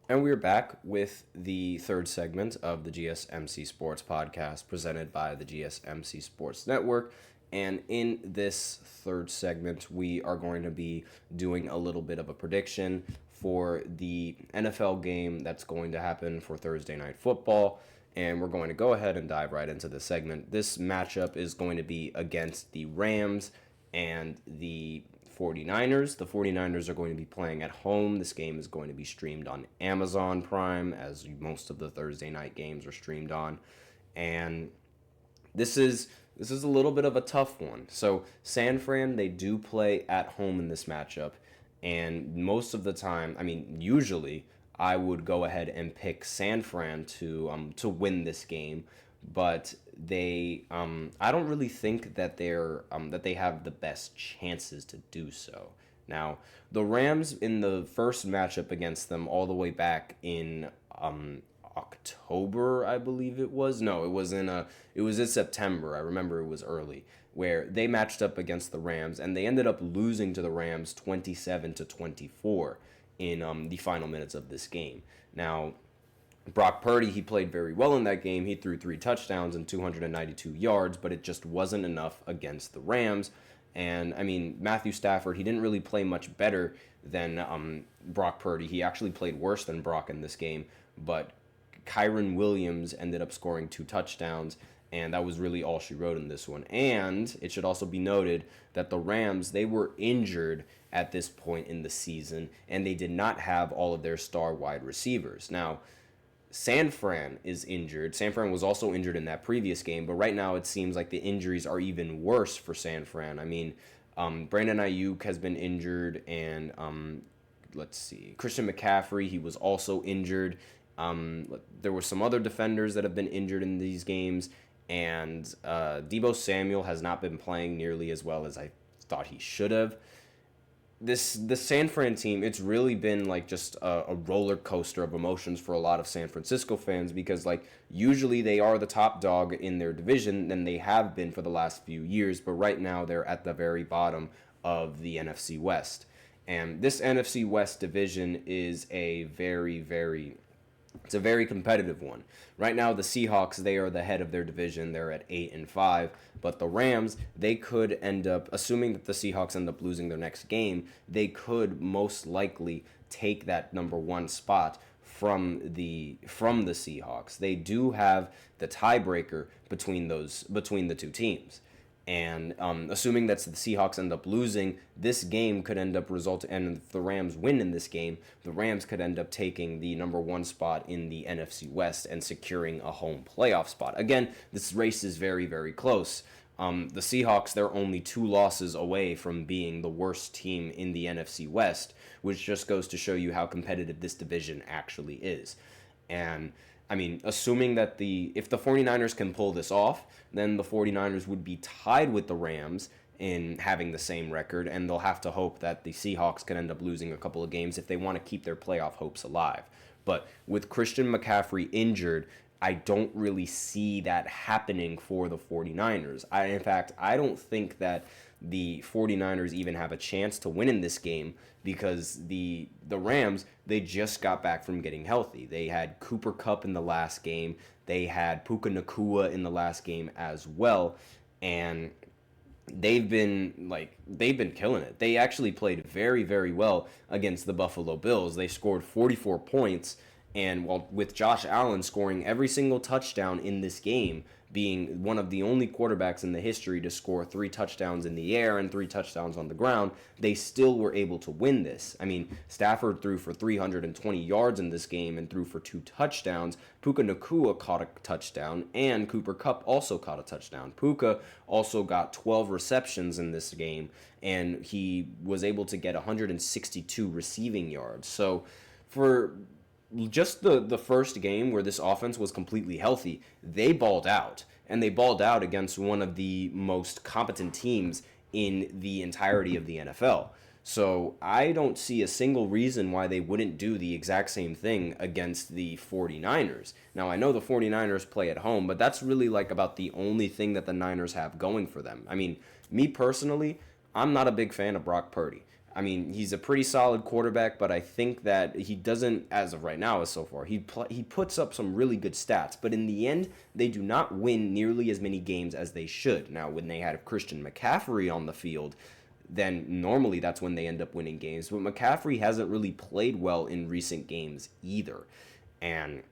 And we're back with the third segment of the GSMC Sports Podcast presented by the GSMC Sports Network. And in this third segment, we are going to be doing a little bit of a prediction for the NFL game that's going to happen for Thursday Night Football. And we're going to go ahead and dive right into the segment. This matchup is going to be against the Rams and the 49ers. The 49ers are going to be playing at home. This game is going to be streamed on Amazon Prime, as most of the Thursday night games are streamed on. And this is a little bit of a tough one. So San Fran, they do play at home in this matchup, and most of the time, I mean, usually I would go ahead and pick San Fran to win this game, but I don't really think that they have the best chances to do so. Now, the Rams in the first matchup against them all the way back in October, I believe it was. No, it was in September. I remember it was early, where they matched up against the Rams and they ended up losing to the Rams 27-24 in the final minutes of this game. Now, Brock Purdy, he played very well in that game. He threw 3 touchdowns and 292 yards, but it just wasn't enough against the Rams. And, I mean, Matthew Stafford, he didn't really play much better than Brock Purdy. He actually played worse than Brock in this game, but Kyron Williams ended up scoring 2 touchdowns, and that was really all she wrote in this one. And it should also be noted that the Rams, they were injured at this point in the season, and they did not have all of their star wide receivers. Now, San Fran is injured. San Fran was also injured in that previous game, but right now it seems like the injuries are even worse for San Fran. I mean, Brandon Ayuk has been injured, and let's see, Christian McCaffrey, he was also injured. There were some other defenders that have been injured in these games, and Deebo Samuel has not been playing nearly as well as I thought he should have. The San Fran team, it's really been like just a roller coaster of emotions for a lot of San Francisco fans, because like usually they are the top dog in their division, and they have been for the last few years, but right now they're at the very bottom of the NFC West. And this NFC West division is it's a very competitive one. Right now, the Seahawks, they are the head of their division. They're at 8-5. But the Rams, they could end up, assuming that the Seahawks end up losing their next game, they could most likely take that number one spot from the Seahawks. They do have the tiebreaker between the two teams. And assuming that the Seahawks end up losing, this game could end up resulting, and if the Rams win in this game, the Rams could end up taking the number one spot in the NFC West and securing a home playoff spot. Again, this race is very, very close. The Seahawks, they're only 2 losses away from being the worst team in the NFC West, which just goes to show you how competitive this division actually is. And I mean, assuming that if the 49ers can pull this off, then the 49ers would be tied with the Rams in having the same record, and they'll have to hope that the Seahawks can end up losing a couple of games if they want to keep their playoff hopes alive. But with Christian McCaffrey injured, I don't really see that happening for the 49ers. In fact, I don't think that the 49ers even have a chance to win in this game, because the Rams, they just got back from getting healthy. They had Cooper Kupp in the last game. They had Puka Nacua in the last game as well. And they've been killing it. They actually played very, very well against the Buffalo Bills. They scored 44 points, and with Josh Allen scoring every single touchdown in this game, being one of the only quarterbacks in the history to score 3 touchdowns in the air and 3 touchdowns on the ground, they still were able to win this. I mean, Stafford threw for 320 yards in this game and threw for 2 touchdowns. Puka Nacua caught a touchdown, and Cooper Kupp also caught a touchdown. Puka also got 12 receptions in this game, and he was able to get 162 receiving yards. So for just the first game where this offense was completely healthy, they balled out. And they balled out against one of the most competent teams in the entirety of the NFL. So I don't see a single reason why they wouldn't do the exact same thing against the 49ers. Now, I know the 49ers play at home, but that's really like about the only thing that the Niners have going for them. I mean, me personally, I'm not a big fan of Brock Purdy. I mean, he's a pretty solid quarterback, but I think that he doesn't, as of right now, as so far, he puts up some really good stats. But in the end, they do not win nearly as many games as they should. Now, when they had Christian McCaffrey on the field, then normally that's when they end up winning games. But McCaffrey hasn't really played well in recent games either. And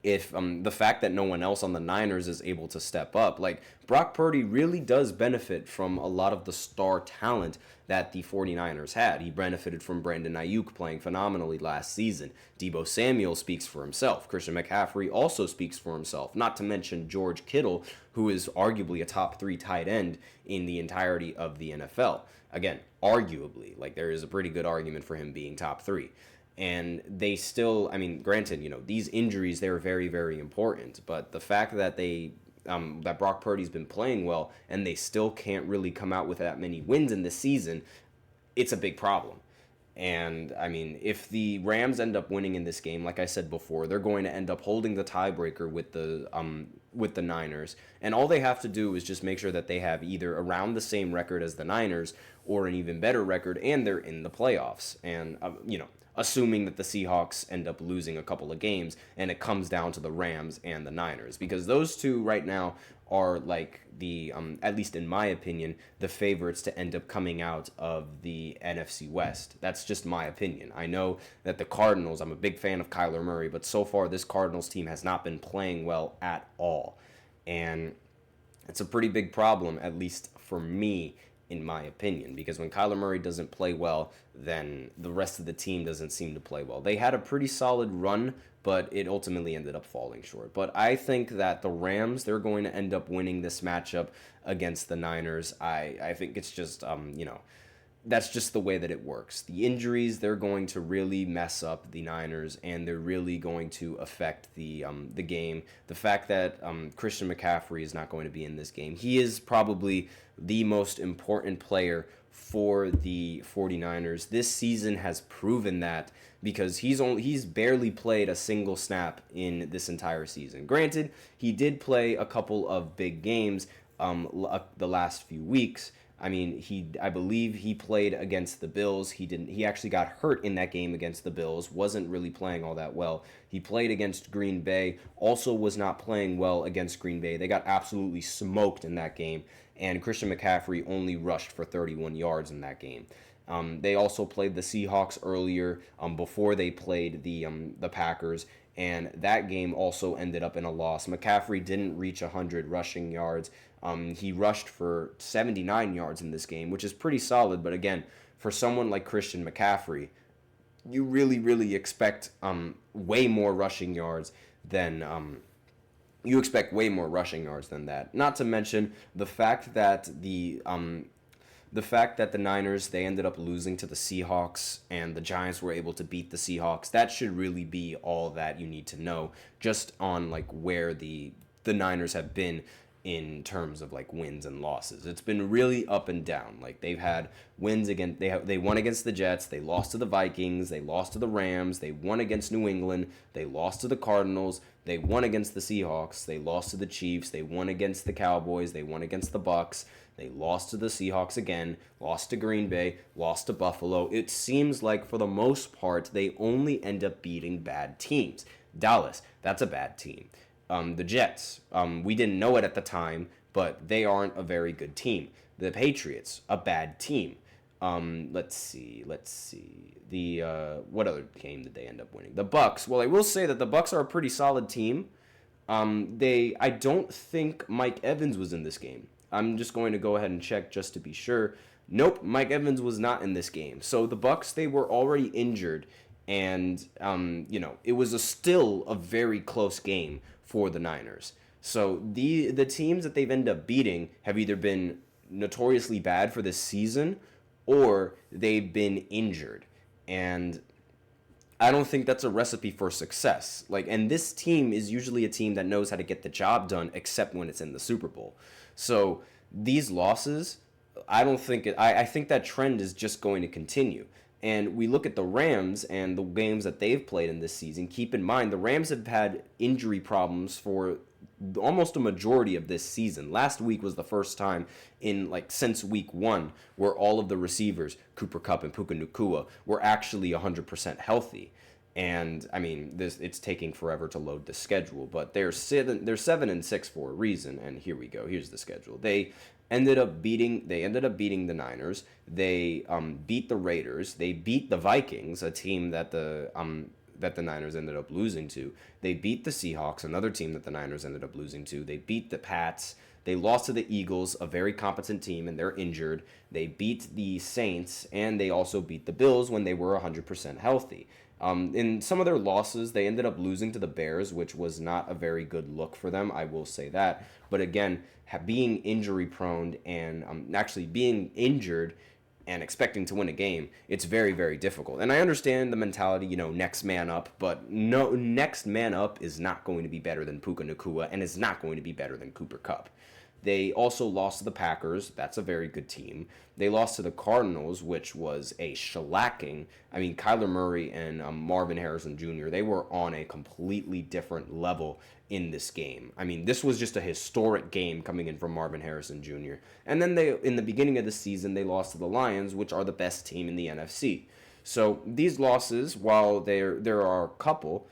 if the fact that no one else on the Niners is able to step up, like Brock Purdy really does benefit from a lot of the star talent that the 49ers had. He benefited from Brandon Ayuk playing phenomenally last season. Deebo Samuel speaks for himself. Christian McCaffrey also speaks for himself. Not to mention George Kittle, who is arguably a top 3 tight end in the entirety of the NFL. Again, arguably, like there is a pretty good argument for him being top 3. And they still, I mean, granted, these injuries, they're very, very important. But the fact that that Brock Purdy's been playing well and they still can't really come out with that many wins in this season, it's a big problem. And I mean, if the Rams end up winning in this game, like I said before, they're going to end up holding the tiebreaker with the Niners, and all they have to do is just make sure that they have either around the same record as the Niners or an even better record, and they're in the playoffs. And assuming that the Seahawks end up losing a couple of games and it comes down to the Rams and the Niners, because those two right now are like the at least in my opinion, the favorites to end up coming out of the NFC West. That's just my opinion. I know that the Cardinals, I'm a big fan of Kyler Murray, but so far this Cardinals team has not been playing well at all. And it's a pretty big problem, at least for me, in my opinion, because when Kyler Murray doesn't play well, then the rest of the team doesn't seem to play well. They had a pretty solid run, but it ultimately ended up falling short. But I think that the Rams, they're going to end up winning this matchup against the Niners. I think it's just, that's just the way that it works. The injuries, they're going to really mess up the Niners, and they're really going to affect the game. The fact that Christian McCaffrey is not going to be in this game, he is probably the most important player for the 49ers. This season has proven that, because he's barely played a single snap in this entire season. Granted, he did play a couple of big games the last few weeks. I mean, I believe he played against the Bills. He actually got hurt in that game against the Bills, wasn't really playing all that well. He played against Green Bay, also was not playing well against Green Bay. They got absolutely smoked in that game, and Christian McCaffrey only rushed for 31 yards in that game. They also played the Seahawks earlier before they played the Packers, and that game also ended up in a loss. McCaffrey didn't reach 100 rushing yards. He rushed for 79 yards in this game, which is pretty solid. But again, for someone like Christian McCaffrey, you really, really expect way more rushing yards than that. Not to mention the fact that the Niners, they ended up losing to the Seahawks, and the Giants were able to beat the Seahawks. That should really be all that you need to know, just on like where the Niners have been in terms of like wins and losses. It's been really up and down. Like they've had wins against, they won against the Jets, they lost to the Vikings, they lost to the Rams, they won against New England, they lost to the Cardinals, they won against the Seahawks, they lost to the Chiefs, they won against the Cowboys, they won against the Bucks, they lost to the Seahawks again, lost to Green Bay, lost to Buffalo. It seems like for the most part they only end up beating bad teams. Dallas, that's a bad team. The Jets, we didn't know it at the time, but they aren't a very good team. The Patriots, a bad team. Let's see. What other game did they end up winning? The Bucks. Well, I will say that the Bucks are a pretty solid team. I don't think Mike Evans was in this game. I'm just going to go ahead and check just to be sure. Nope, Mike Evans was not in this game. So the Bucks, they were already injured, and it was still a very close game for the Niners. So the teams that they've ended up beating have either been notoriously bad for this season, or they've been injured. And I don't think that's a recipe for success. And this team is usually a team that knows how to get the job done, except when it's in the Super Bowl. So these losses, I think that trend is just going to continue. And we look at the Rams and the games that they've played in this season. Keep in mind, the Rams have had injury problems for almost a majority of this season. Last week was the first time in since week 1 where all of the receivers, Cooper Kupp and Puka Nacua, were actually 100% healthy. And I mean, it's taking forever to load the schedule, but they're 7-6 for a reason. And here we go. Here's the schedule. They ended up beating the Niners. They beat the Raiders. They beat the Vikings, a team that the Niners ended up losing to. They beat the Seahawks, another team that the Niners ended up losing to. They beat the Pats. They lost to the Eagles, a very competent team, and they're injured. They beat the Saints, and they also beat the Bills when they were 100% healthy. In some of their losses, they ended up losing to the Bears, which was not a very good look for them, I will say that. But again, being injury prone and actually being injured and expecting to win a game, it's very, very difficult. And I understand the mentality, next man up, but no, next man up is not going to be better than Puka Nacua and is not going to be better than Cooper Kupp. They also lost to the Packers. That's a very good team. They lost to the Cardinals, which was a shellacking. I mean, Kyler Murray and Marvin Harrison Jr., they were on a completely different level in this game. I mean, this was just a historic game coming in from Marvin Harrison Jr. And then in the beginning of the season, they lost to the Lions, which are the best team in the NFC. So these losses, while there are a couple,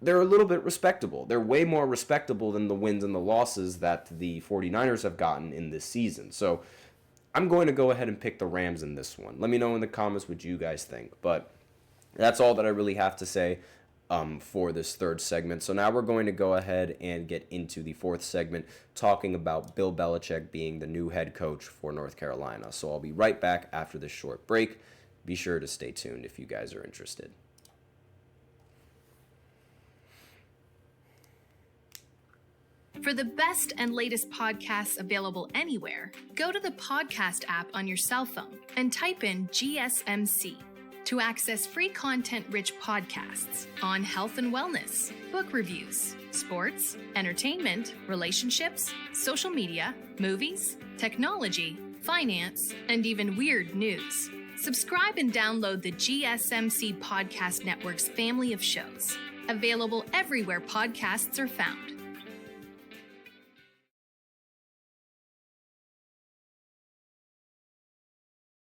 they're a little bit respectable. They're way more respectable than the wins and the losses that the 49ers have gotten in this season. So I'm going to go ahead and pick the Rams in this one. Let me know in the comments what you guys think. But that's all that I really have to say for this third segment. So now we're going to go ahead and get into the fourth segment, talking about Bill Belichick being the new head coach for North Carolina. So I'll be right back after this short break. Be sure to stay tuned if you guys are interested. For the best and latest podcasts available anywhere, go to the podcast app on your cell phone and type in GSMC to access free content-rich podcasts on health and wellness, book reviews, sports, entertainment, relationships, social media, movies, technology, finance, and even weird news. Subscribe and download the GSMC Podcast Network's family of shows, available everywhere podcasts are found.